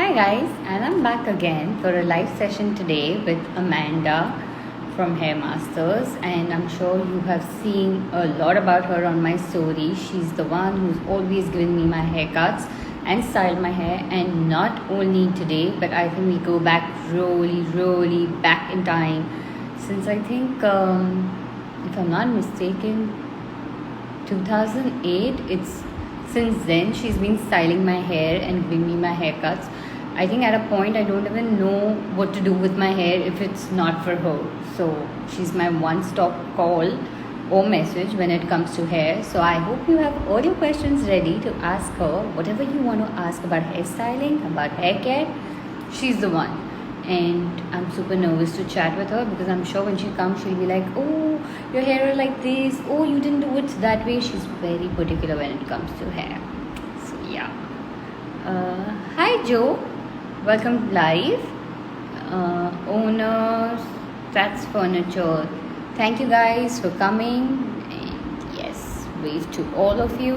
Hi guys, and I'm back again for a live session today with Amanda from Hair Masters, and I'm sure you have seen a lot about her on my story. She's the one who's always given me my haircuts and styled my hair, and not only today, but I think we go back really back in time since I think, if I'm not mistaken, 2008. It's since then she's been styling my hair and giving me my haircuts. I think at a point I don't even know what to do with my hair if it's not for her. So she's my one-stop call or message when it comes to hair. So I hope you have all your questions ready to ask her whatever you want to ask about hairstyling, about hair care. She's the one. And I'm super nervous to chat with her because I'm sure when she comes, she'll be like, "Oh, your hair is like this. Oh, you didn't do it that way." She's very particular when it comes to hair. So, yeah. Hi, Joe. Welcome live. Owners, that's furniture. Thank you guys for coming. And yes, wave to all of you.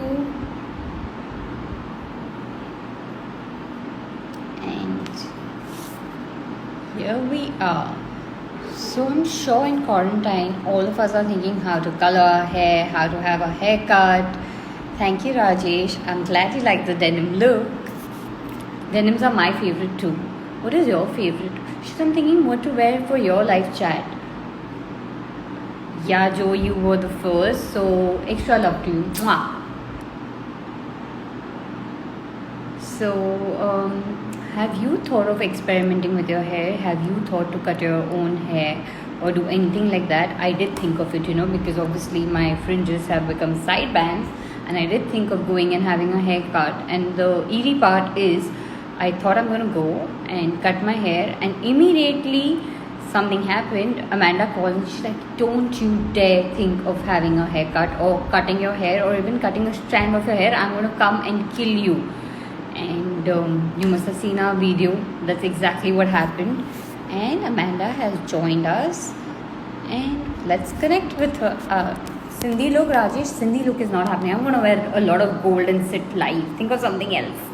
And here we are. So I'm sure in quarantine, all of us are thinking how to color our hair, how to have a haircut. Thank you, Rajesh. I'm glad you like the denim look. Denims are my favorite too. What is your favorite? She's I'm thinking what to wear for your live chat. Yeah, Joe, you were the first, so extra love to you. Mwah. So, have you thought of experimenting with your hair? Have you thought to cut your own hair or do anything like that? I did think of it, because obviously my fringes have become side bangs, and I did think of going and having a haircut. And the eerie part is, I thought I'm going to go and cut my hair, and immediately something happened. Amanda called and she's like, "Don't you dare think of having a haircut or cutting your hair or even cutting a strand of your hair. I'm going to come and kill you." And you must have seen our video. That's exactly what happened. And Amanda has joined us, and let's connect with her. Cindy look, Rajesh. Cindy look is not happening. I'm gonna wear a lot of gold and sit live. Think of something else.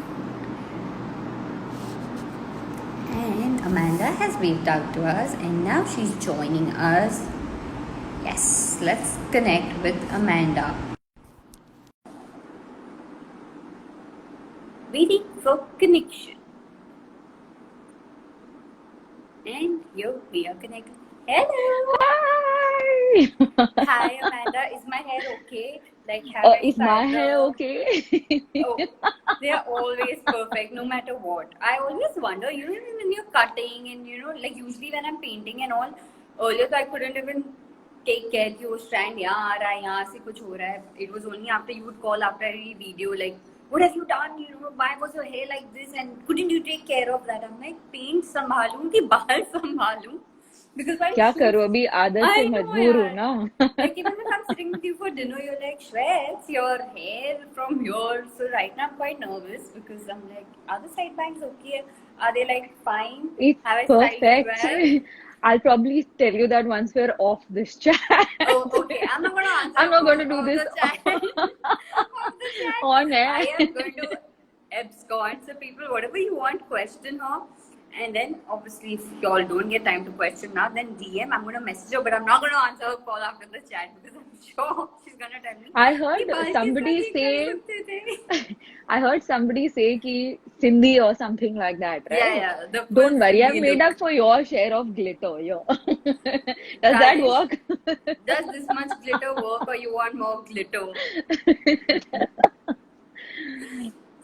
And Amanda has waved out to us, and now she's joining us. Yes, let's connect with Amanda. Waiting for connection. And here we are connected. Hello. Hi. Hi, Amanda. Is my hair okay? Like, have I Is my styled hair the... okay? Oh, they are always perfect, no matter what. I always wonder, when you're cutting and, like usually when I'm painting and all, earlier I couldn't even take care कि वो strand यहाँ आ रहा है, यहाँ से कुछ हो रहा है. It was only after you would call after every video, like, what have you done? Why was your hair like this? And couldn't you take care of that? I'm like, paint संभालूं कि बाल संभालूं? Because while क्या shoots, करूं अभी आदत से I know, मजबूर हूँ yaar. ना. Like even if I'm sitting with you for dinner, you're like, Shwets, your hair from here. So right now I'm quite nervous because I'm like, are the side bangs okay? Are they like fine? It's Have I styled it perfect. well? I'll probably tell you that once we're off this chat. Oh, okay. I'm not gonna answer I'm not going to do of this the chat of the chat. on air. I am going to abscond. So people, whatever you want, question her. And then obviously if y'all don't get time to question now, then DM. I'm gonna message her, but I'm not gonna answer her call after the chat because I'm sure she's gonna tell me I कि heard बाल किस तरह somebody ठीक कर say, सकते थे. I heard somebody say कि Cindy or something like that, Yeah, right? yeah, the full Don't worry, I've Cindy made look. up for your share of glitter. Yo. Does that Rajesh, work? does this much glitter work or you want more glitter?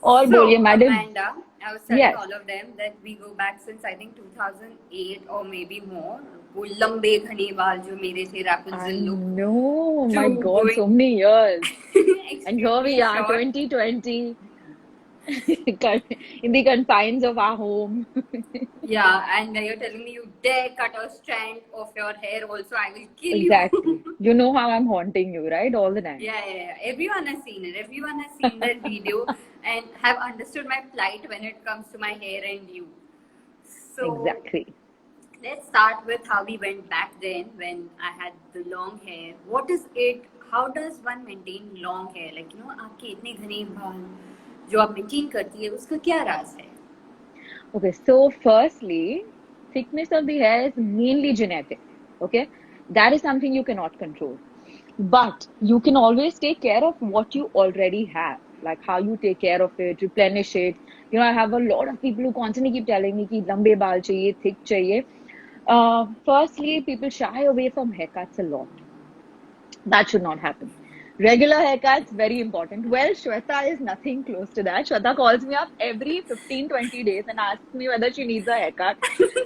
और बोलिए So, madam. Amanda, I was telling Yes. all of them that we go back since I think 2008 or maybe more. वो लंबे घने बाल जो मेरे थे I Rapunzel look know, to my God, so going many years. And here extremely we are, short. 2020, in the confines of our home. Yeah, and you're telling me you dare cut a strand of your hair also, I will kill Exactly. you. You know how I'm haunting you, right? All the time. Yeah. Everyone has seen it. Everyone has seen that video and have understood my plight when it comes to my hair and you. So Exactly. let's start with how we went back then when I had the long hair. What is it? How does one maintain long hair? आपके इतने घने बाल जो आप maintain करती है उसका क्या राज है? Okay, so firstly, thickness of the hair is mainly genetic. Okay, that is something you cannot control. But you can always take care of what you already have, like how you take care of it, replenish it. You know, I have a lot of people who constantly keep telling me कि लंबे बाल चाहिए, thick चाहिए. Firstly, people shy away from haircuts a lot. That should not happen. Regular haircuts, very important. Well, Shweta is nothing close to that. Shweta calls me up every 15, 20 days and asks me whether she needs a haircut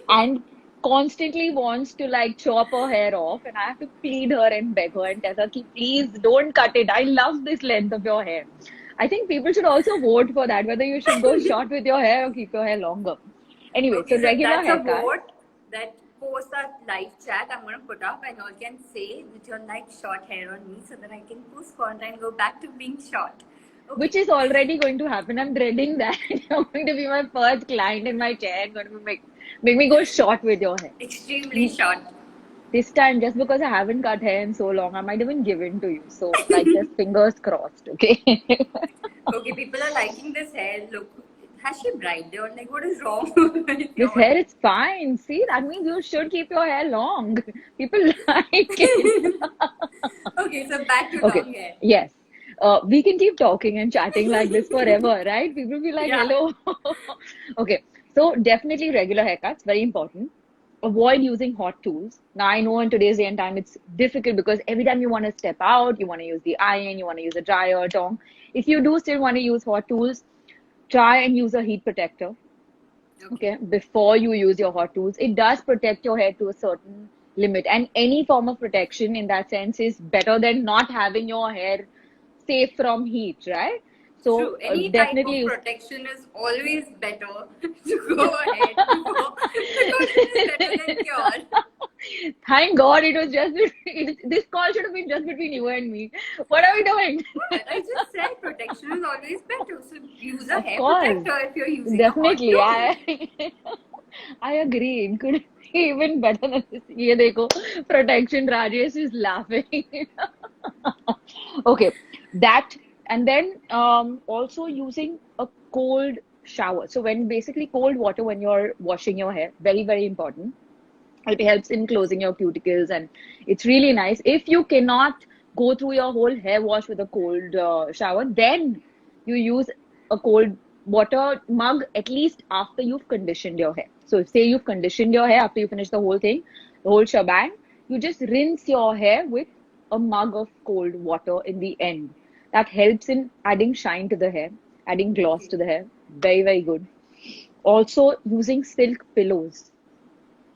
and constantly wants to like chop her hair off. And I have to plead her and beg her and tell her, ki, please don't cut it. I love this length of your hair. I think people should also vote for that, whether you should go short with your hair or keep your hair longer. Anyway, so Okay, so regular that's a haircut. vote that post our live chat I'm going to put up, and you all can say that you like short hair on me so that I can post content and go back to being short. Okay. Which is already going to happen. I'm dreading that. You're going to be my first client in my chair and going to make me go short with your hair. Extremely short. This time, just because I haven't cut hair in so long, I might even give in to you. So, like, just fingers crossed, okay? Okay, people are liking this hair. Look, has she bride? They're like, what is wrong with This your hair is fine. See, that means you should keep your hair long. People like it. Okay, so back to Okay, long hair. yes. We can keep talking and chatting like this forever, right? People will be like, Yeah. hello. Okay, so definitely regular haircuts, very important. Avoid using hot tools. Now, I know in today's day and time, it's difficult because every time you want to step out, you want to use the iron, you want to use a dryer, tong. If you do still want to use hot tools, try and use a heat protector. Okay, before you use your hot tools, it does protect your hair to a certain limit, and any form of protection in that sense is better than not having your hair safe from heat, right? So True. Any type definitely of use. protection is always better to go ahead before precaution is better than cure. Thank God it was just this call should have been just between you and me. What are we doing? What? I just said protection is always better. So use a Of hair course, protector if you're using a hot definitely. tool. I agree. It could be even better than this. ये देखो, protection. Rajesh is laughing. Okay, that and then also using a cold shower. So when basically cold water when you're washing your hair, very very important. It helps in closing your cuticles and it's really nice. If you cannot go through your whole hair wash with a cold shower, then you use a cold water mug at least after you've conditioned your hair. So say you've conditioned your hair after you finish the whole thing, the whole shebang, you just rinse your hair with a mug of cold water in the end. That helps in adding shine to the hair, adding gloss Okay. to the hair. Very, very good. Also using silk pillows,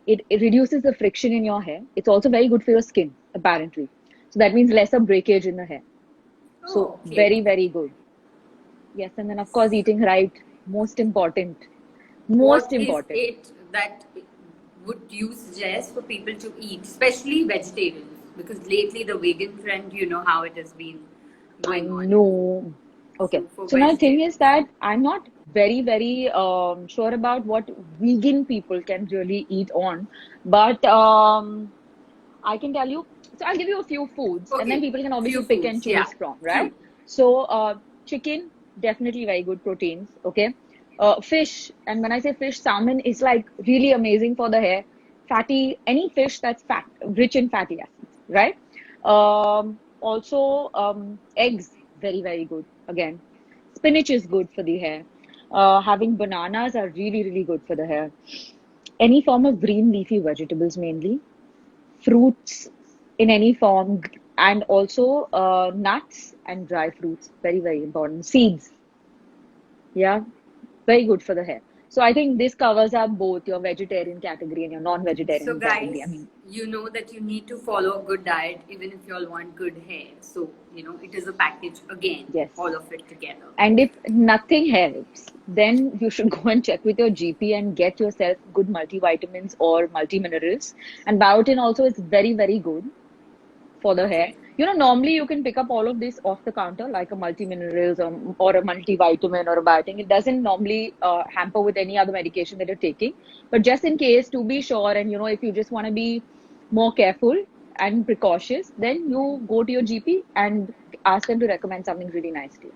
it reduces the friction in your hair. It's also very good for your skin, apparently. So that means lesser breakage in the hair. So Oh, okay. very, very good. Yes, and then of course eating right, most important. Most What is important. it that would you suggest for people to eat, especially vegetarians? Because lately the vegan trend, you know how it has been I going on. know. Okay. So for So now the thing is vegetarians. that I'm not very, very sure about what vegan people can really eat on, but I can tell you. So I'll give you a few foods, and then Okay, people can few obviously pick and foods. Yeah, choose from, right? true. So chicken, definitely very good proteins. Okay. Fish, and when I say fish, salmon is like really amazing for the hair. Fatty, any fish that's fat, rich in fatty acids, right? Also, eggs, very, very good. Again, spinach is good for the hair. Having bananas are really, really good for the hair. Any form of green leafy vegetables, mainly fruits in any form, and also nuts and dry fruits. Very, very important. Seeds, yeah, very good for the hair. So I think this covers up both your vegetarian category and your So, non-vegetarian category. I guys, mean, you know that you need to follow a good diet even if you all want good hair. So, it is a package again, yes. all of it together. And if nothing helps, then you should go and check with your GP and get yourself good multivitamins or multiminerals. And biotin also is very, very good for the hair. Okay. Normally you can pick up all of this off the counter, like a multiminerals or a multivitamin or a biotin. It doesn't normally hamper with any other medication that you're taking. But just in case, to be sure, and if you just want to be more careful and precautious, then you go to your GP and ask them to recommend something really nice to you.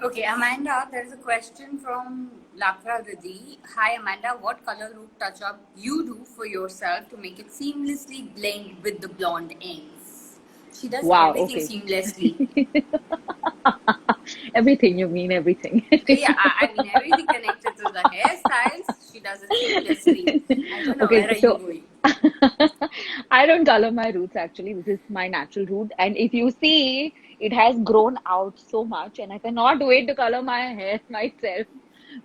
Okay, Amanda, there's a question from Lakra Riddhi. Hi, Amanda. What color root touch up you do for yourself to make it seamlessly blend with the blonde ends? She does Wow, everything okay. seamlessly. Everything, you mean everything. Yeah, I mean everything connected to the hairstyles. She does it seamlessly. I don't know Okay, where are you so going. I don't color my roots actually. This is my natural root. And if you see, it has grown out so much, and I cannot wait to color my hair myself.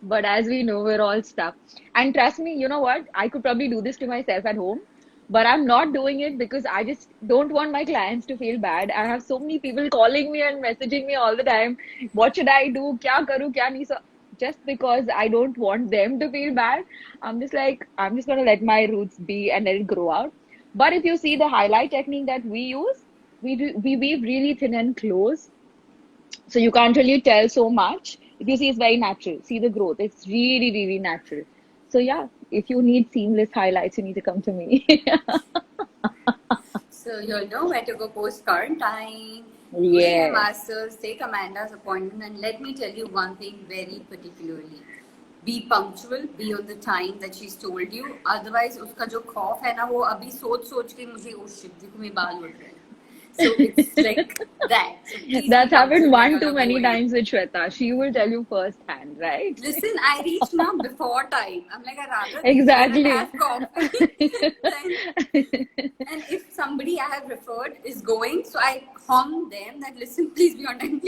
But as we know, we're all stuck. And trust me, you know what? I could probably do this to myself at home, but I'm not doing it because I just don't want my clients to feel bad. I have so many people calling me and messaging me all the time. What should I do? Kya karu, kya nahi? So just because I don't want them to feel bad, I'm just like, I'm just gonna let my roots be and let it grow out. But if you see the highlight technique that we use, we weave really thin and close, so you can't really tell so much. If you see, it's very natural. See the growth; it's really, really natural. So yeah, if you need seamless highlights, you need to come to me. So you'll know where to go post quarantine. Go to Hair Yes. Masters, take Amanda's appointment, and let me tell you one thing very particularly. Be punctual, be on the time that she's told you. Otherwise, उसका जो खौफ है ना वो अभी सोच के मुझे oh shit देखो मेरे बाल उड़ रहे हैं. So it's like that. So please be That's happened punctual when one you're too many going. times with Shweta. She will tell you firsthand, right? Listen, I reach now before time. I'm like, I'd rather reach there and Exactly. have coffee than. And if somebody I have referred is going, so I hum them that listen, please be on time.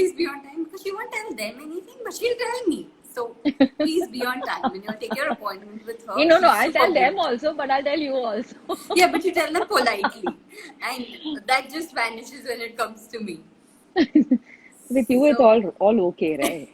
Because she won't tell them anything, but she'll tell me. So please be on time. When you take your appointment with her, No, she's I'll super tell them good. also, but I'll tell you also. Yeah, but you tell them politely. And that just vanishes when it comes to me. With you, it's So all okay, right?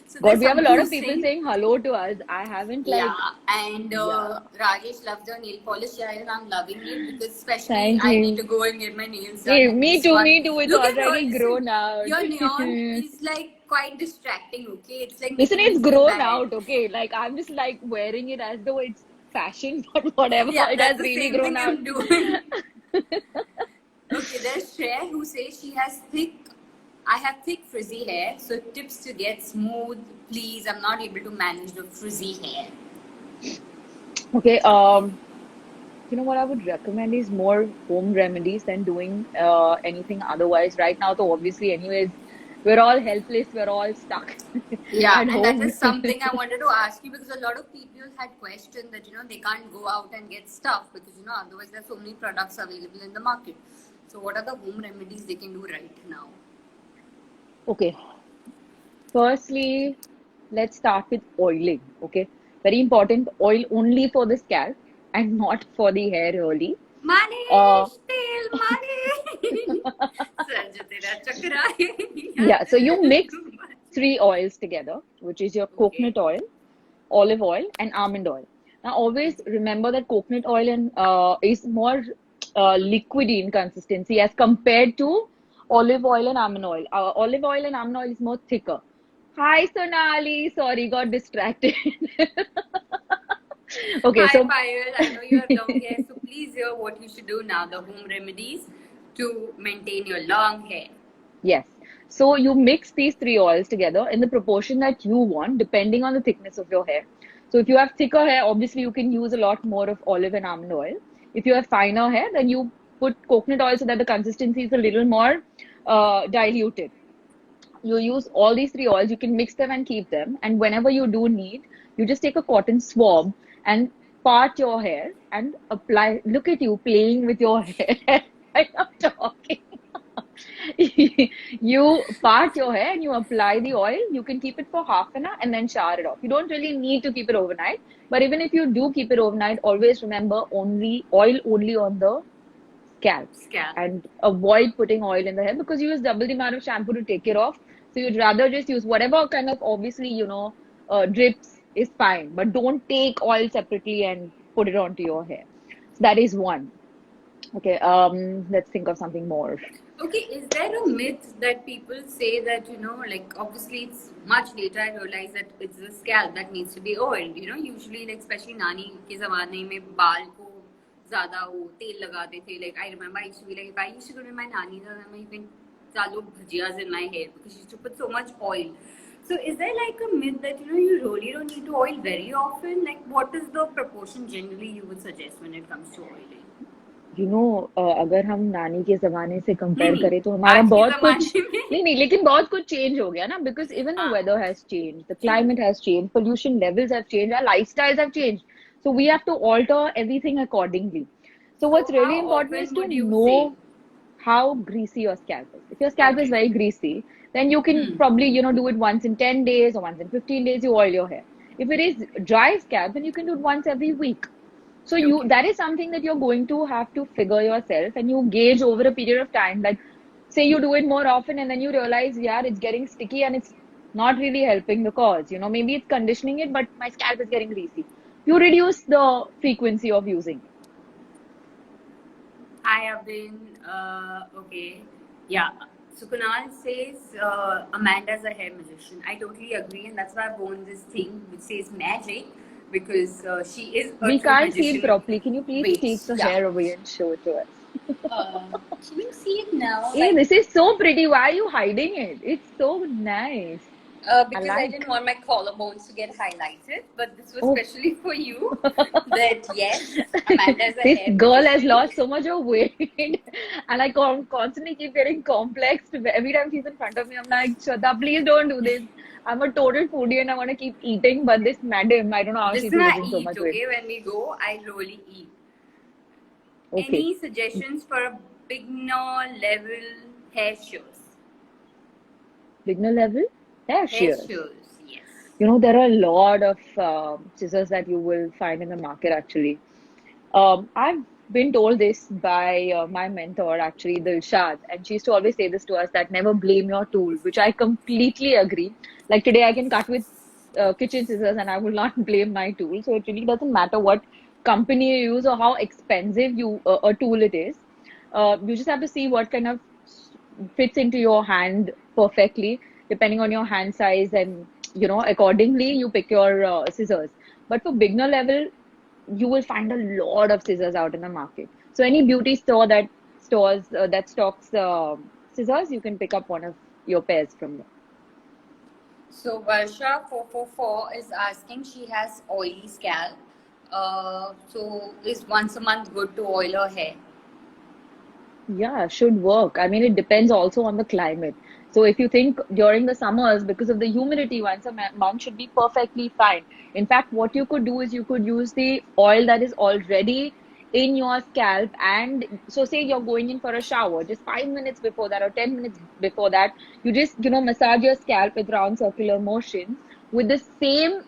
so God, there's we have a somebody lot of who's people saying saying hello to us. I haven't yeah, like, and yeah. Rajesh loves your nail polish, yeah, and I'm loving it because especially Thank I need you. to go and get my nails done. Hey, And me this too, one, me too. It's look at her. already Listen, grown out. your neon is like quite distracting. Okay, it's like Listen, making me it's feel grown bad. out, okay? Like, I'm just like wearing it as though it's fashion, but whatever. Yeah, It that's has the really same grown thing out. I'm doing. Okay, there's Shreya who says she has thick. I have thick frizzy hair, so tips to get smooth. Please, I'm not able to manage the frizzy hair. Okay, you know what I would recommend is more home remedies than doing anything otherwise. Right now, though, obviously, anyways, we're all helpless, we're all stuck Yeah, at and that home. is something I wanted to ask you because a lot of people had questioned that they can't go out and get stuff because otherwise there's so many products available in the market. So what are the home remedies they can do right now? Okay, firstly, let's start with oiling. Okay, very important. Oil only for the scalp and not for the hair, really. Uh, Manish, tel manish. Sir, jo tera chakra hai, yeah, so you yaar. mix three oils together, which is your Okay. coconut oil, olive oil, and almond oil. Now, always remember that coconut oil is more liquidy in consistency as compared to olive oil and almond oil. Olive oil and almond oil is more thicker. Hi, Sonali. Sorry, got distracted. Okay, Hi, so Payal. I know you have long hair, so please hear what you should do now. The home remedies to maintain your long hair. yes. So you mix these three oils together in the proportion that you want, depending on the thickness of your hair. So if you have thicker hair, obviously you can use a lot more of olive and almond oil. If you have finer hair, then you put coconut oil so that the consistency is a little more diluted. You use all these three oils, you can mix them and keep them. And whenever you do need, you just take a cotton swab and part your hair and apply. Look at you playing with your hair. I'm talking. You part your hair and you apply the oil. You can keep it for half an hour and then shower it off. You don't really need to keep it overnight. But even if you do keep it overnight, always remember only oil only on the scalp Scalp. and avoid putting oil in the hair because you use double the amount of shampoo to take it off. So you'd rather just use whatever kind of obviously, drips is fine, but don't take oil separately and put it onto your hair. So that is one. Okay, let's think of something more. Okay, is there a myth that people say that, like obviously it's much later I realized that it's the scalp that needs to be oiled, usually like especially नानी के ज़माने में बाल को ज़्यादा वो तेल लगाते थे. Like I remember I used to be like, if I used to go to my nani's house, I might even chalo bhajias in my hair because she used to put so much oil. So is there like a myth that you really don't need to oil very often? Like what is the proportion generally you would suggest when it comes to oiling? अगर हम नानी के जमाने से नहीं compare नहीं करें तो हमारा आज के बहुत कुछ जमाने में नहीं नहीं लेकिन बहुत कुछ चेंज हो गया ना बिकॉज इवन द हाँ weather has change the true climate has change pollution levels have change our lifestyles have change so we have to alter everything accordingly. So so what's how really important is often to would you know say how greasy your scalp is. If your scalp is okay very greasy, then you can hmm probably, do it once in 10 days or once in 15 days, you oil your hair. If it is dry scalp, then you can do it once every week. So okay that is something that you're going to have to figure yourself and you gauge over a period of time. Like, say you do it more often and then you realize, yeah, it's getting sticky and it's not really helping the cause. Maybe it's conditioning it, but my scalp is getting greasy. You reduce the frequency of using it. I have been okay. Yeah. So Kunal says Amanda's a hair magician. I totally agree, and that's why I've worn this thing which says magic because she is a We true can't see it magician. properly. Can you please Wait, take the yeah. hair away and show it to us? Can you see it now? Hey, this is so pretty. Why are you hiding it? It's so nice. I Because I like. didn't want my collarbones to get highlighted, but this was Oh, specially for you. That yes, Amanda's a this hair girl has magician. lost so much of weight, and I constantly keep getting complexed. Every time she's in front of me, I'm like, Shraddha, please don't do this. I'm a total foodie and I want to keep eating, but this madam, I don't know how she's Listen, I losing so eat. much weight. Okay, when we go, I really eat. Okay, Any suggestions for a beginner level hair shears? beginner level hair Hair shears. shears, yes. There are a lot of scissors that you will find in the market actually. I've been told this by my mentor, actually, Dilshad, and she used to always say this to us that never blame your tool, which I completely agree. Like today, I can cut with kitchen scissors and I will not blame my tool. So it really doesn't matter what company you use or how expensive a tool it is. You just have to see what kind of fits into your hand perfectly, depending on your hand size, and accordingly, you pick your scissors. But for beginner level, you will find a lot of scissors out in the market. So any beauty store that stocks scissors, you can pick up one of your pairs from there. So Varsha 444 is asking. She has oily scalp. So is once a month good to oil her hair? Yeah, should work. I mean, it depends also on the climate. So if you think during the summers, because of the humidity, once a month should be perfectly fine. In fact, what you could do is you could use the oil that is already in your scalp. And so say you're going in for a shower, just 5 minutes before that or 10 minutes before that, you just, massage your scalp with round circular motions with the same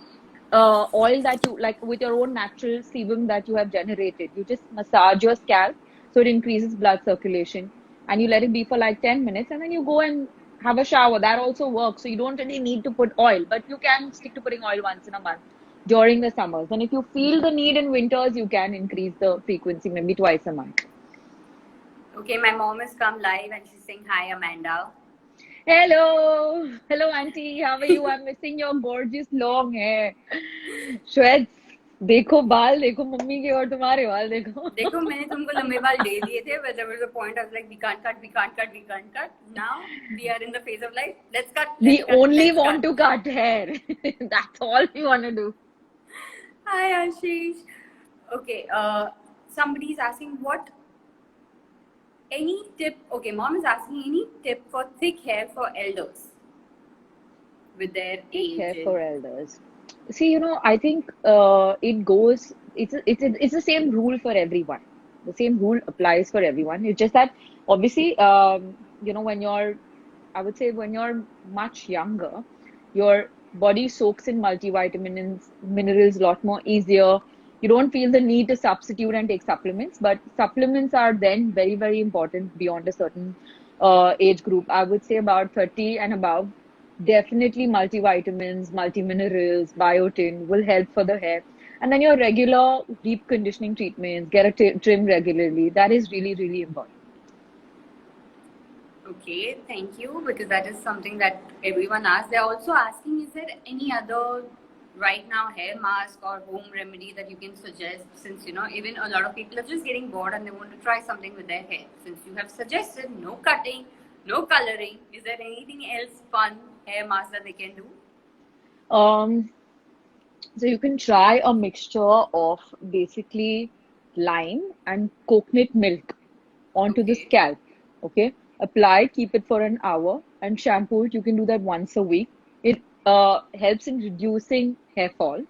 oil that you like with your own natural sebum that you have generated. You just massage your scalp so it increases blood circulation and you let it be for like 10 minutes and then you go and have a shower. That also works. So you don't really need to put oil, but you can stick to putting oil once in a month during the summers. And if you feel the need in winters, you can increase the frequency maybe twice a month. Okay, my mom has come live and she's saying hi, Amanda. Hello, auntie. How are you? I'm missing your gorgeous long hair. Shwet, देखो बाल देखो mummy के और तुम्हारे बाल देखो. देखो मैंने तुमको लंबे बाल दे दिए थे, but there was a point I was like, we can't cut. Now we are in the phase of life. Let's cut. We only want to cut hair. That's all we want to do. Hi Ashish. Okay, somebody's asking any tip. Okay, mom is asking any tip for thick hair for elders with their age. Hair for elders. See, I think it goes. It's the same rule for everyone. The same rule applies for everyone. It's just that obviously, I would say when you're much younger, your body soaks in multivitamins, minerals a lot more easier. You don't feel the need to substitute and take supplements, but supplements are then very, very important beyond a certain age group. I would say about 30 and above. Definitely multivitamins, multiminerals, biotin will help for the hair. And then your regular deep conditioning treatments, get a trim regularly. That is really, really important. Okay, thank you, because that is something that everyone asks. They're also asking, is there any other right now hair mask or home remedy that you can suggest, since even a lot of people are just getting bored and they want to try something with their hair. Since you have suggested no cutting, no coloring, is there anything else fun hair mask that they can do? Um, so you can try a mixture of basically lime and coconut milk onto the Okay. scalp. Okay, apply, keep it for an hour, and shampoo it. You can do that once a week. It helps in reducing hair fall.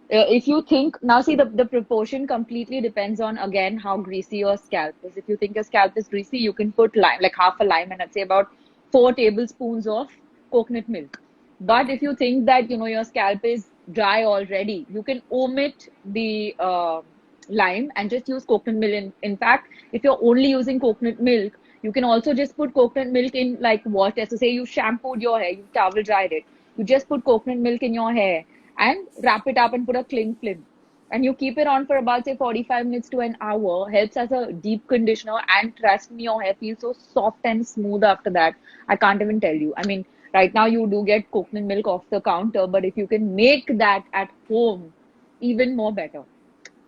If you think now, see the proportion completely depends on again how greasy your scalp is. If you think your scalp is greasy, you can put lime, like half a lime, and I'd say about 4 tablespoons of coconut milk. But Okay. if you think that your scalp is dry already, you can omit the lime and just use coconut milk. In fact, if you're only using coconut milk, you can also just put coconut milk in like water. So say you shampooed your hair, you towel dried it. You just put coconut milk in your hair and wrap it up and put a cling film. And you keep it on for about say 45 minutes to an hour. Helps as a deep conditioner, and trust me, your hair feels so soft and smooth after that. I can't even tell you. I mean, right now you do get coconut milk off the counter, but if you can make that at home, even more better.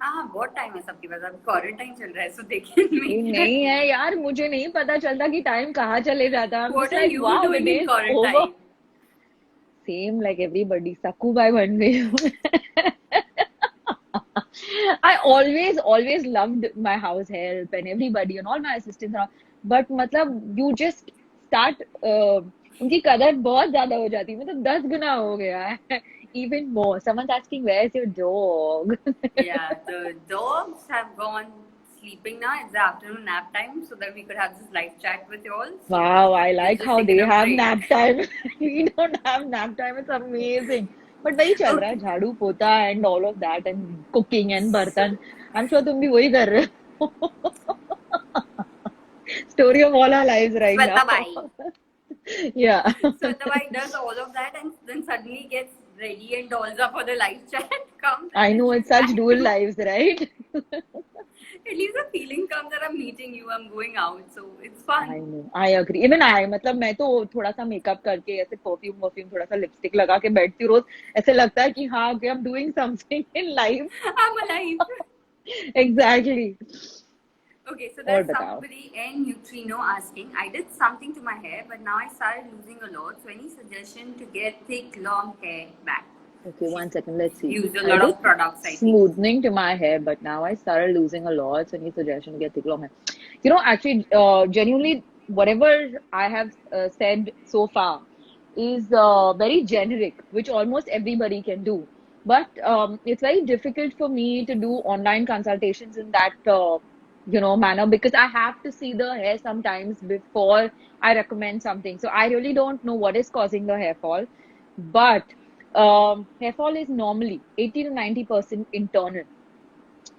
हाँ बहुत time है सबके पास, अभी quarantine चल रहा है, so they can ये make it at नहीं है home. यार, मुझे नहीं पता चलता कि टाइम कहाँ चले जाता. I'm What just are like, you wow, the doing day in is over. quarantine? Same like everybody. Sakkubai बन गई हूँ. I always loved my house help and everybody and all my assistants and all. But मतलब you just start उनकी कदर बहुत ज्यादा हो जाती है, मतलब 10 गुना हो गया है. Even more. Someone's asking, where's your dog? Yeah, the dogs have gone sleeping now. It's the afternoon nap time, so that we could have this live chat with you all. So Wow, I they've like just how taken they a have break. nap time. We don't have nap time. It's amazing. But वही चल रहा है, Okay, झाड़ू पोता and all of that and cooking and so बर्तन. I'm sure तुम भी वही कर रहे हो. Story of all our lives right now. Swetabai. Yeah. Swetabai does all of that and then suddenly gets ready and dolls up for the live chat, comes and I then know she's it's such back dual to lives, right? at least the feeling comes that I'm meeting you, I'm going out, so it's I fun. know. I agree. Even I, मतलब मैं तो थोड़ा सा makeup करके ऐसे perfume वर्फ्यूम थोड़ा सा lipstick लगा के बैठती हूँ रोज. ऐसे लगता है कि हाँ, okay, I'm doing something in life. I'm alive. Exactly. Okay, so और there's बताओ. somebody in Neutrino asking, I did something to my hair, but now I started losing a lot. So any suggestion to get thick, long hair back? Okay, She's 1 second. Let's see. used a I lot did of products, I think. smoothing to my hair, but now I started losing a lot. So, any suggestion to get thick long hair? Actually, genuinely, whatever I have said so far is very generic, which almost everybody can do. But it's very difficult for me to do online consultations in that manner, because I have to see the hair sometimes before I recommend something. So I really don't know what is causing the hair fall. But hair fall is normally 80 to 90% internal.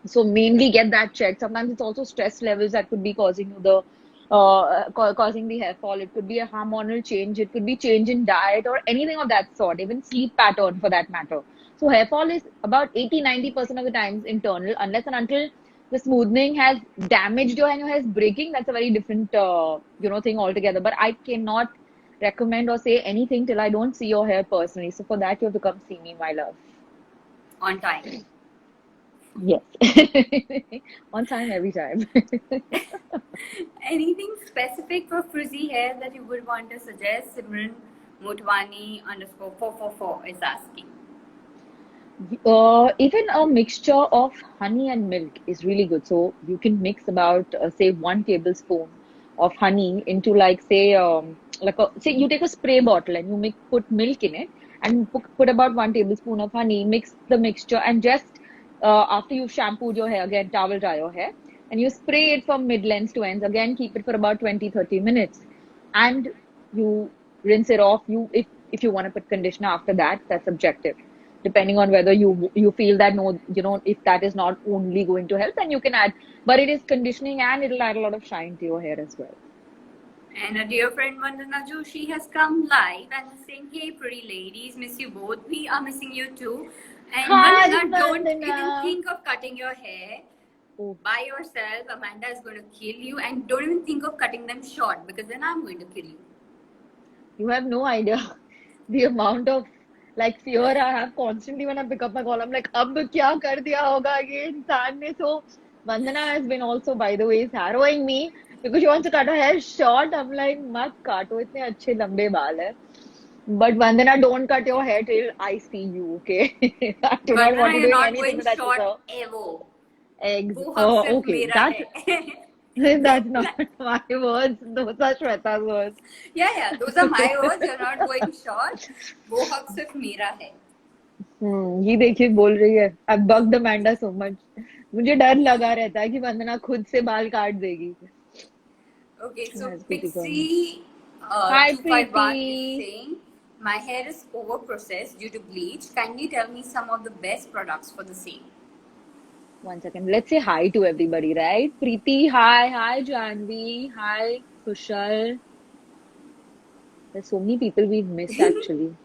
So mainly get that checked. Sometimes it's also stress levels that could be causing causing the hair fall. It could be a hormonal change. It could be change in diet or anything of that sort, even sleep pattern for that matter. So hair fall is about 80-90% of the times internal, unless and until the smoothing has damaged your hair and your hair is breaking. That's a very different thing altogether. But I cannot recommend or say anything till I don't see your hair personally. So for that, you have to come see me, my love. On time. Yes. On time, every time. Anything specific for frizzy hair that you would want to suggest? Simran Motwani underscore 444 is asking. Even a mixture of honey and milk is really good. So you can mix about, say, 1 tablespoon of honey into, like, say, say you take a spray bottle and you put milk in it and put about 1 tablespoon of honey, mix the mixture, and just after you've shampooed your hair, again, towel dry your hair, and you spray it from mid lengths to ends. Again, keep it for about 20-30 minutes, and you rinse it off. If you want to put conditioner after that, that's subjective, depending on whether you feel that no, if that is not only going to help, then you can add, but it is conditioning and it'll add a lot of shine to your hair as well. And a dear friend Vandana Joshi has come live and is saying, hey pretty ladies, miss you both. We are missing you too. And Hi, Vandana, don't even Vandana. think of cutting your hair Oh, by yourself. Amanda is going to kill you. And don't even think of cutting them short, because then I'm going to kill you. you have no idea the amount of like fear I have constantly when I pick up my call. I'm like, अब क्या कर दिया होगा ये इंसान ने? So Vandana has been also, by the way, harrowing me because she wants to cut her hair short. I'm like, मत काटो, इतने अच्छे लंबे बाल है. But Vandana, don't cut your hair till I see you, okay? I do not want Vandana, to you're doing not anything going with that short scissor. ever. Eggs. वो हक सिर्फ Okay, मेरा that है. that's not my words. Those are Shweta's words. Yeah, those are my words. You're not going short. वो हक सिर्फ मेरा है. ये देखिए बोल रही है आई बग द मैंडा सो मच. मुझे डर लगा रहता है कि वंदना खुद से बाल काट देगी. Okay, so Yes, Preeti Kaur. Pixie Hi 251 is Preeti. saying, my hair is over processed due to bleach. Kindly tell me some of the best products for the same. 1 second. Let's say hi to everybody, right? Preeti, hi. Hi Janvi. Hi Kushal. There's so many people we've missed actually.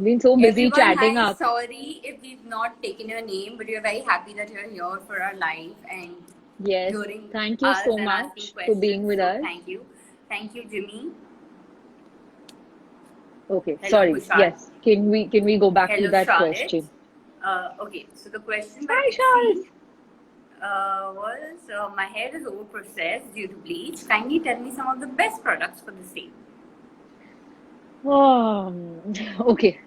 Been so busy Everyone, chatting hi. up. Sorry if we've not taken your name, but we're very happy that you're here for our live and Yes. hearing Thank you us so and asking much for being questions. with So us. thank you. Thank you, Jimmy. Okay, Hello, sorry. Kushal. Yes. Can we go back to Hello, that Charlotte. question? Okay, so the question by Hi Pixie Charles. was my hair is over processed due to bleach. Kindly tell me some of the best products for the same. Okay.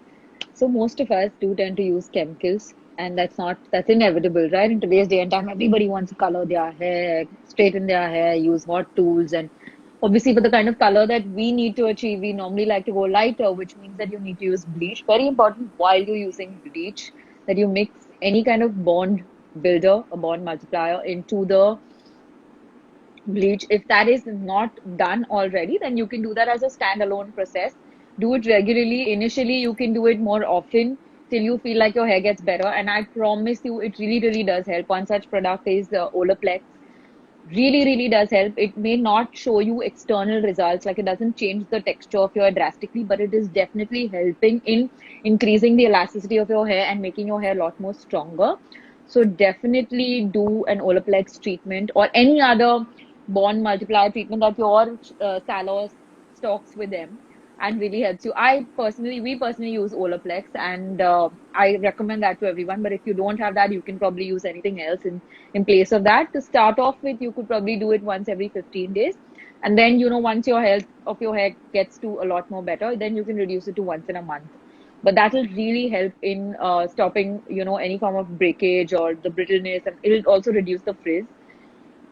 So most of us do tend to use chemicals, and that's inevitable, right? In today's day and time, everybody wants to color their hair, straighten their hair, use hot tools, and obviously for the kind of color that we need to achieve, we normally like to go lighter, which means that you need to use bleach. Very important while you're using bleach that you mix any kind of bond builder, a bond multiplier into the bleach. If that is not done already, then you can do that as a standalone process. Do it regularly. Initially, you can do it more often till you feel like your hair gets better. And I promise you, it really, really does help. One such product is the Olaplex. Really, really does help. It may not show you external results, like it doesn't change the texture of your hair drastically, but it is definitely helping in increasing the elasticity of your hair and making your hair a lot more stronger. So definitely do an Olaplex treatment or any other bond multiplier treatment that your salon stocks with them and really helps you. We personally use Olaplex and I recommend that to everyone. But if you don't have that, you can probably use anything else in place of that. To start off with, you could probably do it once every 15 days. And then, once your health of your hair gets to a lot more better, then you can reduce it to once in a month. But that will really help in stopping, any form of breakage or the brittleness, and it'll also reduce the frizz.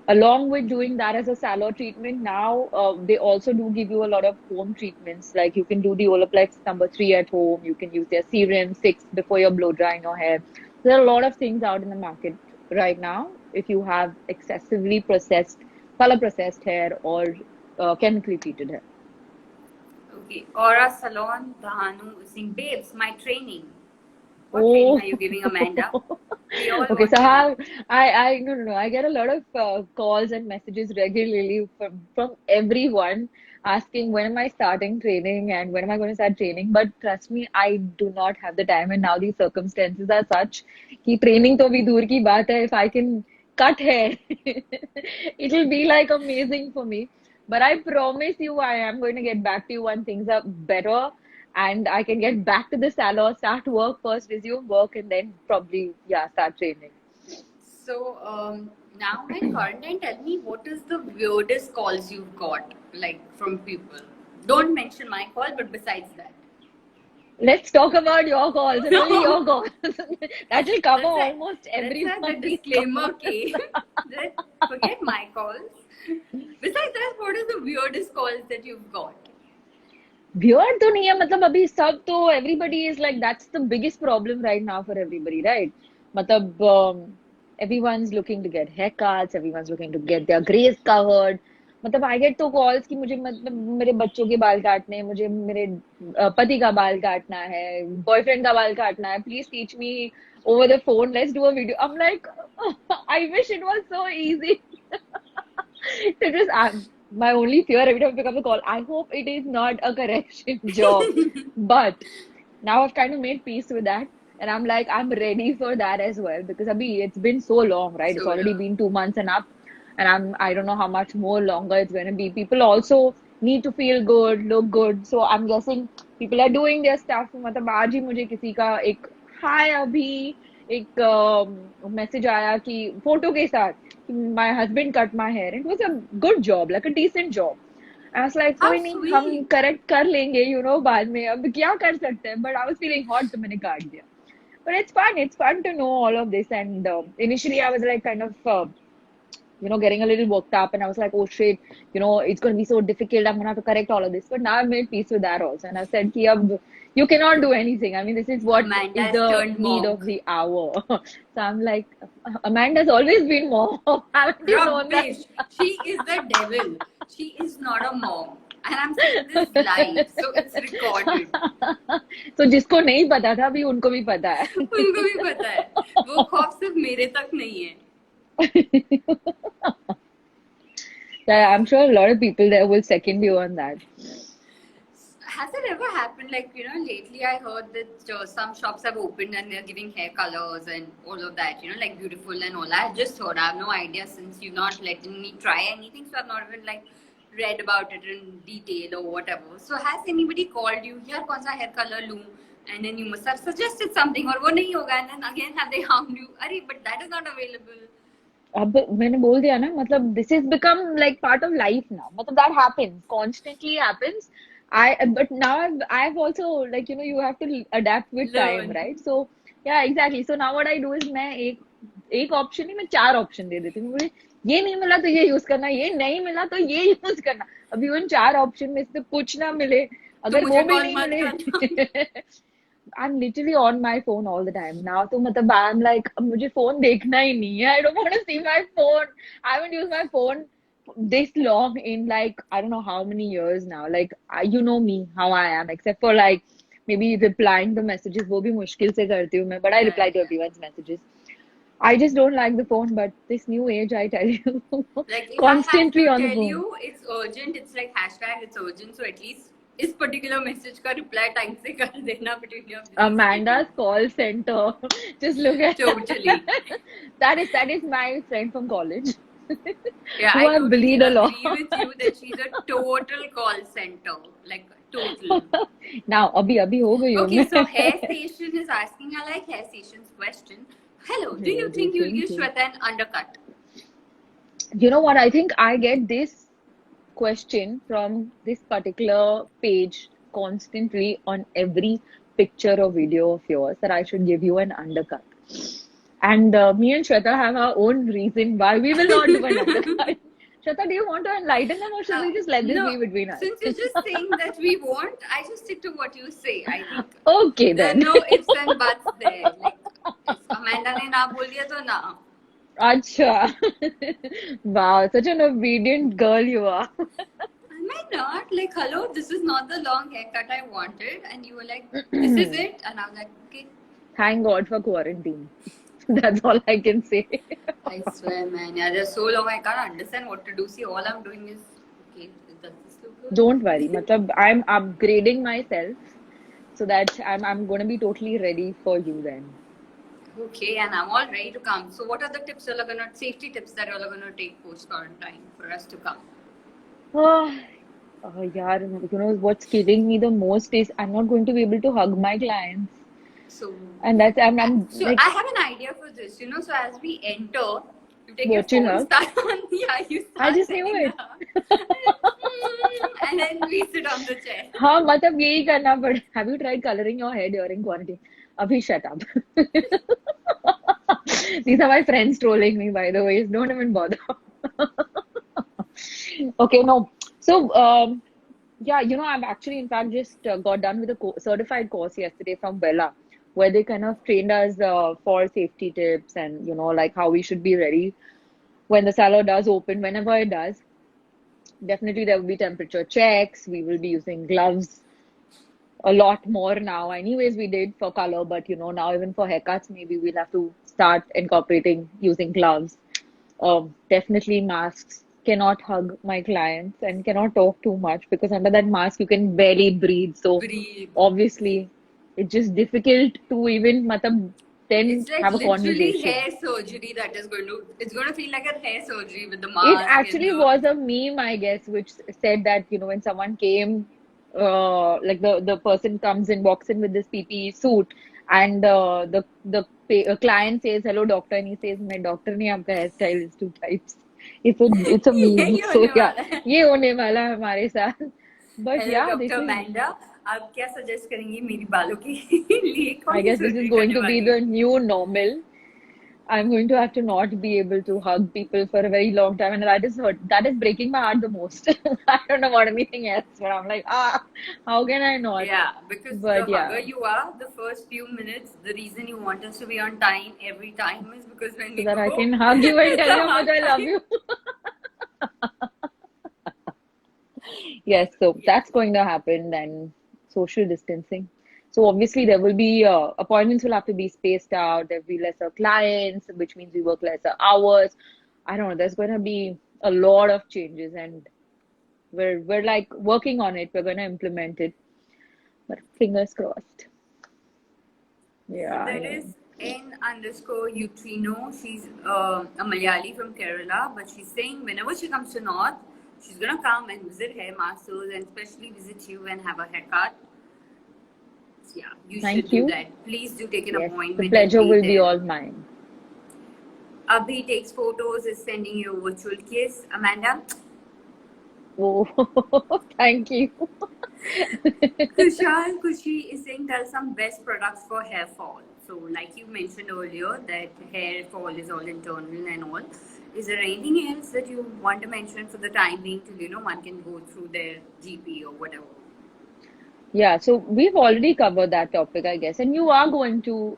Along with doing that as a salon treatment, now they also do give you a lot of home treatments. Like you can do the Olaplex number 3 at home. You can use their serum 6 before you're blow drying your hair. There are a lot of things out in the market right now. If you have excessively processed, color processed hair or chemically treated hair. Okay, Aura Salon Dhanu is saying, babes, my training. What training Oh, are you giving, Amanda? We all okay. want So to know. how I no no no. I get a lot of calls and messages regularly from everyone asking when am I starting training and when am I going to start training. But trust me, I do not have the time, and now these circumstances are such कि training तो भी दूर की बात है. If I can cut hair, it will be like amazing for me. But I promise you, I am going to get back to you when things are better and I can get back to the salon, start work first, resume work, and then probably, yeah, start training. So now in quarantine, tell me what is the weirdest calls you've got, like from people? Don't mention my call, but besides that. Let's talk about your calls and only No, your calls. That will cover that's it. almost That's where the everyone's disclaimer calls. came. That forget my calls. Besides that, what is the weirdest calls that you've got? Weird तो नहीं है मतलब अभी सब तो everybody is like that's the biggest problem right now for everybody, right? मतलब everyone's looking to get haircuts, everyone's looking to get their grays covered. मतलब I get तो calls कि मुझे मतलब मेरे बच्चों के बाल काटने हैं, मुझे मेरे पति का बाल काटना है, बॉयफ्रेंड का बाल काटना है. Please teach me over the phone. Let's do a video. I'm like, I wish it was so easy. To just my only fear every time I pick up the call, I hope it is not a correction job. But now I've kind of made peace with that. And I'm like, I'm ready for that as well. Because Abhi, it's been so long, right? It's So already yeah. been 2 months and up. And I don't know how much more longer it's going to be. People also need to feel good, look good. So I'm guessing people are doing their stuff. मतलब आज ही मुझे किसी का एक हाय अभी एक message आया कि फोटो के साथ my husband cut my hair. It was a good job, like a decent job. I was like, How कोई नहीं, हम sweet. correct कर लेंगे, you know, बाद में, अब क्या कर सकते हैं? But I was feeling hot, तो मैंने काट दिया. But it's fun. It's fun to know all of this. And initially, I was like kind of, getting a little worked up. And I was like, oh shit, it's going to be so difficult. I'm going to have to correct all of this. But now I've made peace with that also. And I've said, ki, ab, you cannot do anything. I mean, this is what Amanda is has the turned need of monk. the hour. So I'm like, Amanda's always been more. Haven't you known that? Rubbish. She is the devil. She is not a monk. And I'm saying this live, so it's recorded. So जिसको नहीं पता था अभी उनको भी पता है. उनको भी पता है. वो खौफ सिर्फ मेरे तक नहीं है. Yeah, I'm sure a lot of people there will second you on that. Has it ever happened, like, lately I heard that some shops have opened and they're giving hair colors and all of that, like beautiful and all. I just heard, I have no idea since you're not letting me try anything, so I've not even like read about it in detail or whatever. So has anybody called you, here kaun sa hair color loom? And then you must have suggested something, or wo nahi hoga, and then again have they harmed you? Arey, but that is not available. अब मैंने बोल दिया ना, मतलब this has become like part of life now. मतलब that happens, constantly happens. But now I've also, like, you have to adapt with time, Learn. right? So yeah, exactly. So now what I do is मैं एक option नहीं, मैं 4 option दे देती हूँ. मुझे ये नहीं मिला तो ये यूज करना, ये नहीं मिला तो ये यूज करना. अभी उन 4 ऑप्शन में से कुछ ना मिले, तो अगर मुझे वो भी कॉल नहीं मत मिले. करना. I'm literally on my phone all the time now. तो मतलब I'm like, अब मुझे phone देखना ही नहीं है. I don't want to see my phone. I haven't used my phone this long in like I don't know how many years now. Like you know me, how I am, except for like maybe replying the messages. वो भी मुश्किल से करती हूँ मैं, but I reply to everyone's messages. I just don't like the phone, but this new age, I tell you, Like if constantly I have on to the tell phone. you it's urgent, it's like hashtag it's urgent, so at least इस particular message का reply time से कर देना between your busy Amanda's call center. Just look at Totally. that is my friend from college. Yeah, Who I I totally bullied a lot. agree with you that she's a total call center, like total. Now, अभी हो गई हूँ Okay, मैं. so Hair Station is asking, I like Hair Station's question. Hello, do you think you'll give Shweta an undercut? You know what? I think I get this question from this particular page constantly on every picture or video of yours that I should give you an undercut. And me and Shweta have our own reason why we will not do an undercut. Shweta, do you want to enlighten them or should we just let this No, be between us? since you're just saying that we won't, I just stick to what you say. I think Okay there are then. no ifs and buts there. Like, if Amanda ने ना बोल दिया तो ना. Acha. Wow, such an obedient girl you are. Am I not? Like, hello, this is not the long haircut I wanted. And you were like, this is it. And I was like, okay. Thank God for quarantine. That's all I can say. I swear, man. Yeah, they're so long, I can't understand what to do. See, all I'm doing is, okay, does this look good? Don't worry. Matlab, I'm upgrading myself so that I'm going to be totally ready for you then. Okay, and I'm all ready to come. So, what are the tips you're gonna, safety tips that you're gonna take post quarantine for us to come? Yeah, what's killing me the most is I'm not going to be able to hug my clients. So, And that's I'm so like I have an idea for this. So as we enter, you take What your you phone, love? start on. Yeah, you start. I just knew setting it. up. And then we sit on the chair. हाँ मतलब यही करना पड़े. Have you tried coloring your hair during quarantine? Abhi, shut up. These are my friends trolling me, by the way. Don't even bother. Okay, no. So, yeah, I've actually, in fact, just got done with a certified course yesterday from Vela, where they kind of trained us for safety tips and, like how we should be ready when the salon does open, whenever it does. Definitely, there will be temperature checks. We will be using gloves a lot more now. Anyways, we did for color, but now even for haircuts, maybe we'll have to start incorporating using gloves. Definitely masks. Cannot hug my clients and cannot talk too much because under that mask you can barely breathe. So Breathe. obviously it's just difficult to even then It's like have a literally conversation. hair surgery that is it's going to feel like a hair surgery with the It mask. actually and was a meme, I guess, which said that, when someone came, like the person comes in, walks in with this PPE suit, and the client says, "Hello, doctor," and he says, "My doctor nahi, aapka hairstyle is two types." it's a meme. यही So होने yeah, वाला है. ये होने वाला है हमारे साथ. But hello yeah, doctor this is, Amanda, आप क्या सजेस्ट करेंगी मेरी बालों के लिए? I कौन सी guess this is surgery going करने to be वाली है? the new normal. I'm going to have to not be able to hug people for a very long time, and that is breaking my heart the most. I don't know about anything else, but I'm like, how can I not? Yeah, because the But hugger yeah, you are, the first few minutes, the reason you want us to be on time every time is because when so we that I go, can hug you and tell the you how much hug I love time. you. Yes, so Yeah. that's going to happen then. Social distancing. So obviously there will be appointments will have to be spaced out. There will be lesser clients, which means we work lesser hours. I don't know. There's going to be a lot of changes, and we're like working on it. We're going to implement it, but fingers crossed. So Yeah, there yeah. is N underscore Utrino. She's a Malayali from Kerala, but she's saying whenever she comes to North, she's gonna come and visit hair masters and especially visit you and have a haircut. Yeah, you should Thank do you. that. Please do take an Yes, the appointment and pleasure be will be there. all mine. Abhi takes photos, is sending you a virtual kiss. Amanda, Oh, thank you. Kushal Kushi is saying there are some best products for hair fall. So, like you mentioned earlier, that hair fall is all internal and all. Is there anything else that you want to mention for the time being till one can go through their GP or whatever? Yeah, so we've already covered that topic, I guess, and you are going to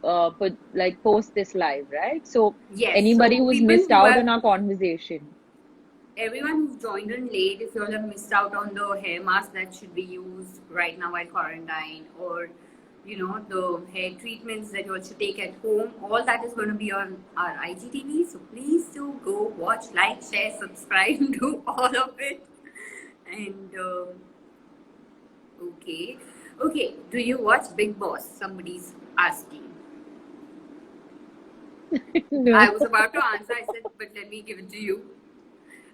post this live, right? So Yes. anybody So who's people missed who out on have our conversation, everyone who's joined in late, if you all have missed out on the hair mask that should be used right now while quarantine, or the hair treatments that you all should take at home, all that is going to be on our IGTV. So please do go watch, like, share, subscribe, do all of it. And okay, okay. Do you watch Big Boss? Somebody's asking. I no. was about to answer. I said, but let me give it to you.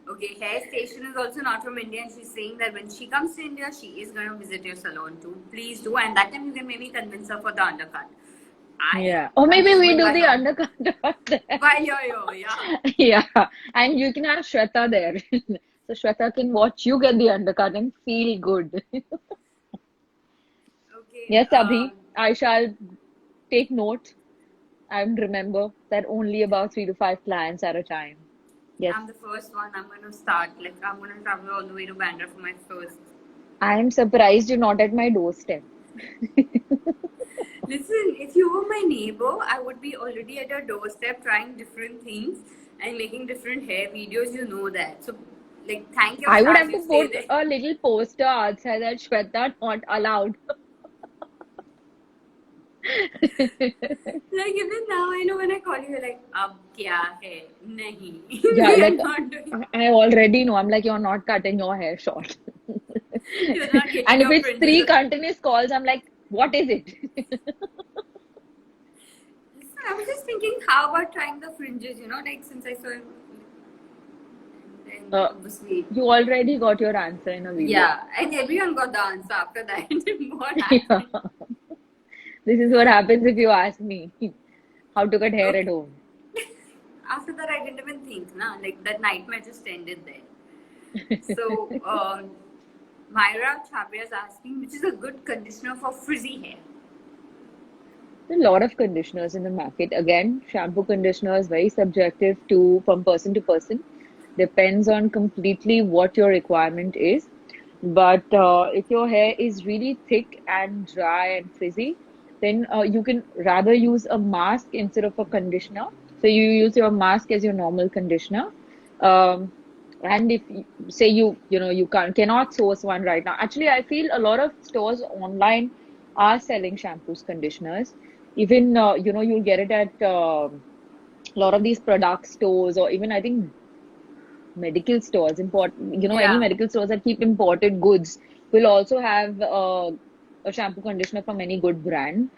Okay, Hair Station is also not from India, and she's saying that when she comes to India, she is going to visit your salon too. Please do, and that time you can maybe convince her for the undercut. Yeah. Or I'm maybe just we going do by the her. undercut out there. Why yo, yeah. Yeah, and you can have Shweta there. So Shweta can watch you get the undercut and feel good. Okay, Yes, Abhi, I shall take note and remember that only about 3 to 5 clients at a time. Yes. I'm the first one. I'm going to start. Like, I'm going to travel all the way to Bandra for my first. I am surprised you're not at my doorstep. Listen, if you were my neighbor, I would be already at your doorstep trying different things and making different hair videos. You know that. So, like, thank your I would stars have you to stay put there. a little poster outside that Shweta not allowed. Like even now, I know when I call you, you're like, "Ab kya hai? Nahi, Yeah, we are like not doing. I already know. I'm like, you're not cutting your hair short. You're not getting And if your it's fringes." three continuous calls, I'm like, what is it? Listen, I was just thinking, how about trying the fringes? Like since I saw, and Uh, obviously, you already got your answer in a video. yeah, and everyone got the answer after that. What Yeah. happened? This is what happens if you ask me how to cut hair at Okay. home. After that, I didn't even think, na. Like that nightmare just ended there. So, Myra Chabria is asking, which is a good conditioner for frizzy hair? There are a lot of conditioners in the market. Again, shampoo conditioner is very subjective to from person to person. Depends on completely what your requirement is. But if your hair is really thick and dry and frizzy, then you can rather use a mask instead of a conditioner. So you use your mask as your normal conditioner. Um, and if say you cannot source one right now. Actually, I feel a lot of stores online are selling shampoos, conditioners. Even you'll get it at a lot of these product stores, or even I think medical stores, any Yeah. medical stores that keep imported goods will also have a shampoo conditioner from any good brand.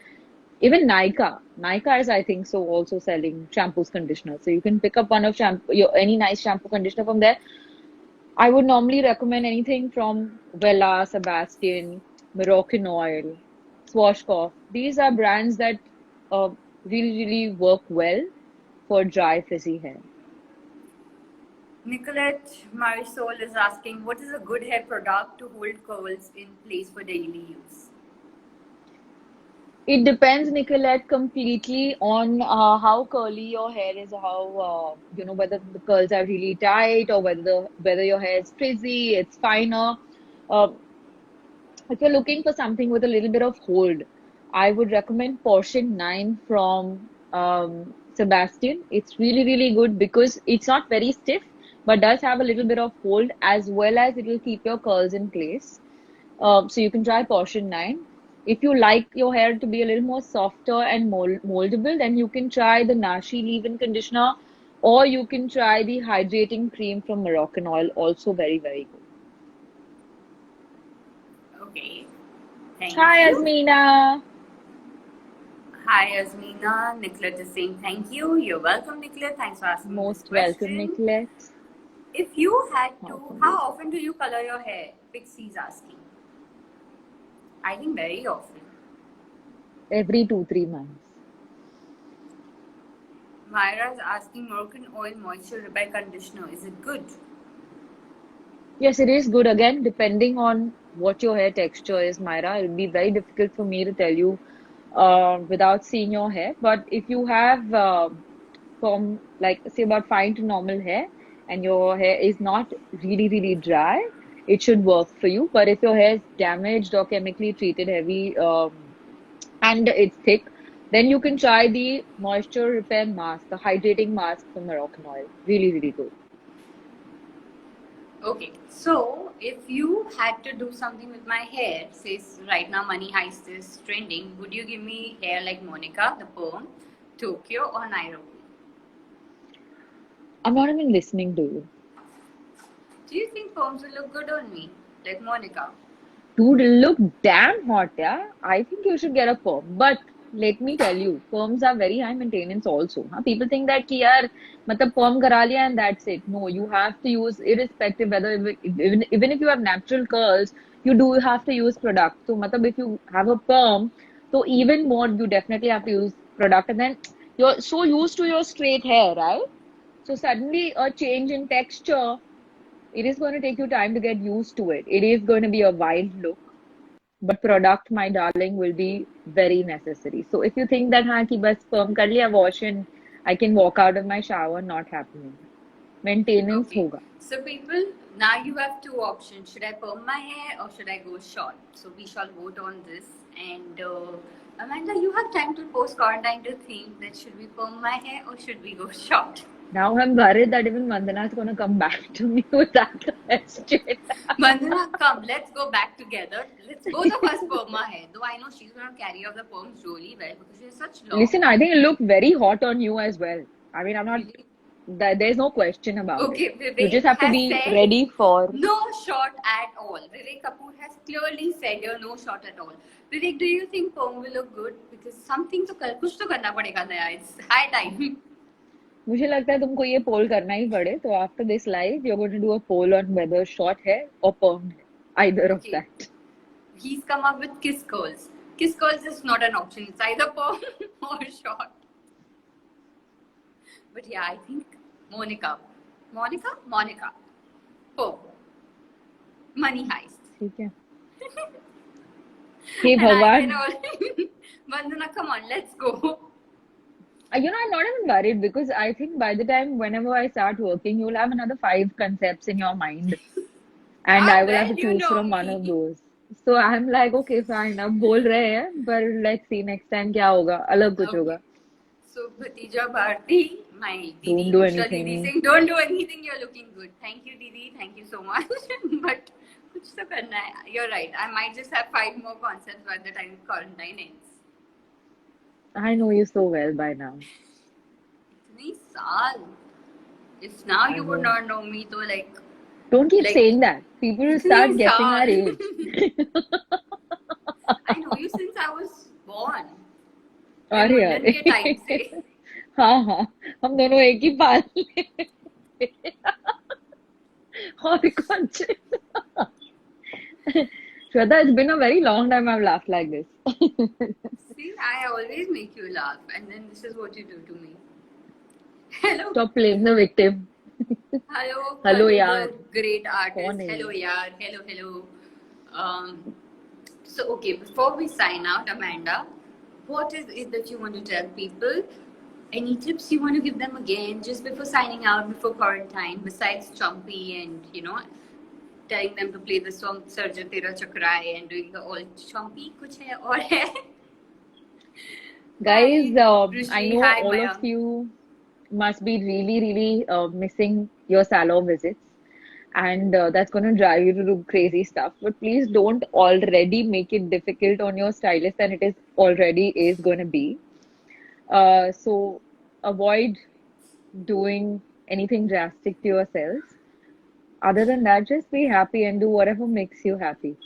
Even Nykaa is, I think, so also selling shampoos, conditioners. So you can pick up one of any nice shampoo conditioner from there. I would normally recommend anything from Vela, Sebastian, Moroccan Oil, Swashcoff. These are brands that uh, really, really work well for dry, frizzy hair. Nicolette Marisol is asking, what is a good hair product to hold curls in place for daily use? It depends, Nicolette, completely on how curly your hair is, how whether the curls are really tight or whether your hair is frizzy, it's finer. Uh, if you're looking for something with a little bit of hold, I would recommend Portion 9 from Sebastian. It's really, really good because it's not very stiff, but does have a little bit of hold as well as it will keep your curls in place. So you can try Portion 9. If you like your hair to be a little more softer and moldable, then you can try the Nashi leave-in conditioner, or you can try the hydrating cream from Moroccan Oil, also very, very good. Okay, thank Hi, you. Azmeena. Hi, Azmeena. Nicolette is saying thank you. You're welcome, Nicolette. Thanks for asking this Most welcome, question. Nicolette. If you had to, Welcome. how often do you color your hair? Pixie's asking. I think very often. Every 2-3 months. Myra is asking, Moroccan Oil Moisture Repair Conditioner. Is it good? Yes, it is good. Again, depending on what your hair texture is, Myra, it will be very difficult for me to tell you without seeing your hair. But if you have from like say about fine to normal hair and your hair is not really, really dry, it should work for you. But if your hair is damaged or chemically treated heavy and it's thick, then you can try the moisture repair mask, the hydrating mask from Moroccan Oil. Really, really good. Okay, so if you had to do something with my hair, says right now Money Heist is trending, would you give me hair like Monica, the perm, Tokyo, or Nairobi? I'm not even listening to you. Do you think perms will look good on me, like Monica? Dude, look damn hot, yeah. I think you should get a perm. But let me tell you, perms are very high maintenance also. Huh? People think that कि यार मतलब perm करा लिया and that's it. No, you have to use irrespective whether even if you have natural curls, you do have to use product. So मतलब if you have a perm, so even more you definitely have to use product. And then you're so used to your straight hair, right? So suddenly a change in texture, it is going to take you time to get used to it. It is going to be a wild look, but product, my darling, will be very necessary. So if you think that हाँ कि बस perm कर लिया wash and I can walk out of my shower, not happening. Maintenance Okay, होगा. so people, now you have two options. Should I perm my hair or should I go short? So we shall vote on this. And Amanda, you have time to post quarantine to think that should we perm my hair or should we go short? Now I'm worried that even Vandana is going to come back to me with that question. Vandana, come, let's go back together. Let's both of us perm our hair. Though I know she's going to carry off the perms really well because she has such long Listen, I hair. think it look very hot on you as well. I mean, I'm not, Really? there's no question about it. Okay, You just Vivek have to has be said ready for. no shot at all. Vivek Kapoor has clearly said no shot at all. Vivek, do you think perm will look good? Because something to kuch to karna padega na yaar. It's high time. मुझे लगता है तुमको ये पोल करना ही पड़े तो after this live you're going to do a poll on whether short hair or perm hair, either of Okay, that. he's come up with kiss curls. Kiss curls is not an option. It's either perm or short. But yeah, I think Monica. Monica. Perm. Money heist. ठीक है. हे And I can भगवान. only Vandana, come on, let's go. You know, I'm not even worried because I think by the time whenever I start working, you'll have another 5 concepts in your mind, and I How will have well to you choose know from one of me. those. So I'm like, okay, fine. अब बोल रहे हैं, but let's see next time क्या होगा, अलग कुछ Okay. होगा. So Bhatija Bharti, my Don't Didi, do Usha Didi anything. saying, don't do anything, you're looking good. Thank you, Didi. Thank you so much. But kuch to karna hai. You're right. I might just have 5 more concepts by the time quarantine ends. I know you so well by now. Itni saal. If now I you would know. not know me, so Don't keep like, saying that. People will itni start guessing our saal. age. I know you since I was born. अरे मुंडन के time अरे से. हाँ हाँ हम दोनों एक ही पाल में और कुछ Shweta, it's been a very long time I've laughed like this. See, I always make you laugh, and then this is what you do to me. Hello. Stop playing the victim. Hello, Hello, hello, yaar. the great कौन artist. है Hello, ये? yaar. Hello, hello. So, okay, before we sign out, Amanda, what is it that you want to tell people? Any tips you want to give them again just before signing out, before quarantine, besides Chompy and, telling them to play the song Sarja Tera Chakrai and doing the all Chompy? Kuch hai aur hai? Guys, Hi, I Rushri. know Hi, all of Maya. you must be really, really missing your salon visits, and that's going to drive you to do crazy stuff. But please don't already make it difficult on your stylist than it is already is going to be. So avoid doing anything drastic to yourselves. Other than that, just be happy and do whatever makes you happy.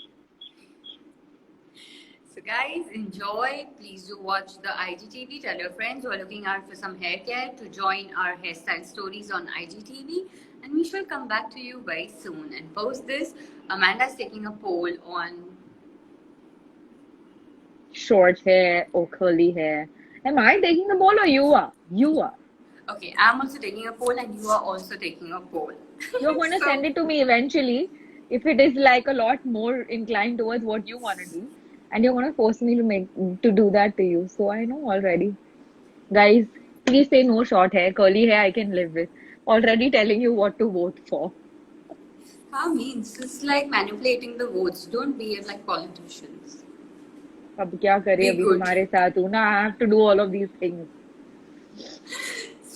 So guys, enjoy. Please do watch the IGTV. Tell your friends who are looking out for some hair care to join our hairstyle stories on IGTV. And we shall come back to you very soon. And post this, Amanda's taking a poll on. Short hair or curly hair. Am I taking the ball or you are? You are. Okay, I'm also taking a poll, and you are also taking a poll. You're going to So send it to me eventually if it is like a lot more inclined towards what you want to do. And you're going to force me to do that to you. So I know already. Guys, please say no short hair. Curly hair I can live with. Already telling you what to vote for. how means it's like manipulating the votes. Don't behave like politicians. अब क्या करें Be अभी good. तुम्हारे साथ हूँ ना I have to do all of these things.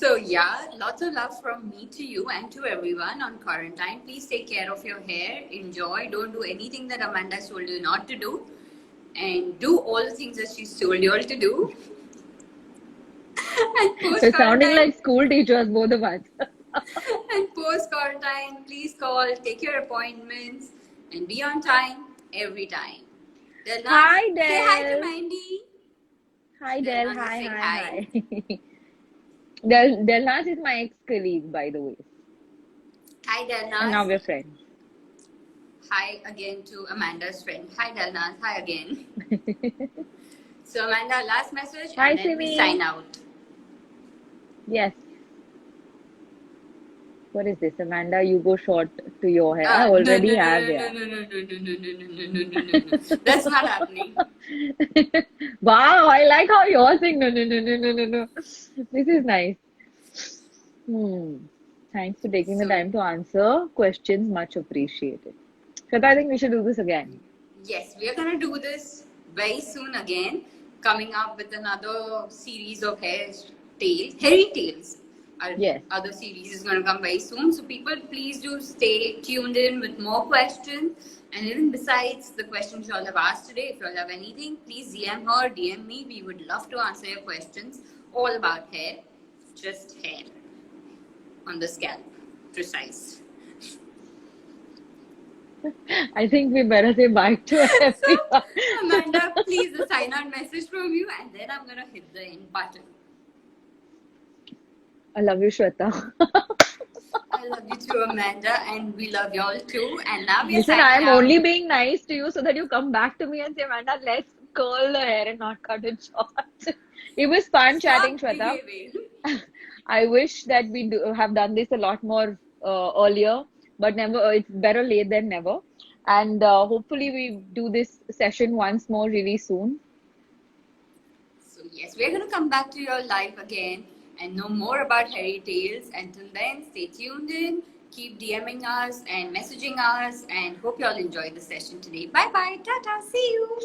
So yeah, lots of love from me to you and to everyone on quarantine. Please take care of your hair. Enjoy. Don't do anything that Amanda told you not to do, and do all the things that she's told you all to do. And post You're sounding quarantine, like school teachers, both of us. and post quarantine, please call, take your appointments, and be on time every time. Delnaz, Hi, say hi to Del. Mandy. Hi, Del. Delnaz is Hi, saying hi, hi. hi. Delnaz is my ex-colleague, by the way. Hi And now Delnaz. we're friends. Hi again to Amanda's friend. Hi Delnaz. Hi again. So Amanda, last message Hi, and then we sign Simi. out. Yes. What is this, Amanda? You go short to your hair. I No, already no, no, have, no, yeah. no, no, no, no, no, no, no, no, no, no, no. That's not happening. Wow, I like how you're saying no, no, no, no, no, no, no. This is nice. Hmm. Thanks for taking the So time to answer questions. Much appreciated. Shweta, I think we should do this again. yes, we are gonna do this very soon again. Coming up with another series of hairy tales. Our Yes. other series is gonna come very soon. So people, please do stay tuned in with more questions. And even besides the questions you all have asked today, if you all have anything, please DM her, DM me. We would love to answer your questions all about hair, just hair on the scalp, precise. I think we better say bye to So, everyone. Amanda, please a sign out message from you, and then I'm gonna hit the end button. I love you, Shweta. I love you too, Amanda, and we love y'all too. And now we are Listen, I signing am out. only being nice to you so that you come back to me and say, Amanda, let's curl the hair and not cut it short. It was fun chatting, Stop Shweta. behaving. I wish that we have done this a lot more earlier, but never. It's better late than never. And hopefully, we do this session once more really soon. So yes, we're gonna come back to your life again and know more about Hairy Tales. Until then, stay tuned in, keep DMing us and messaging us, and hope you all enjoyed the session today. Bye bye, tata, see you.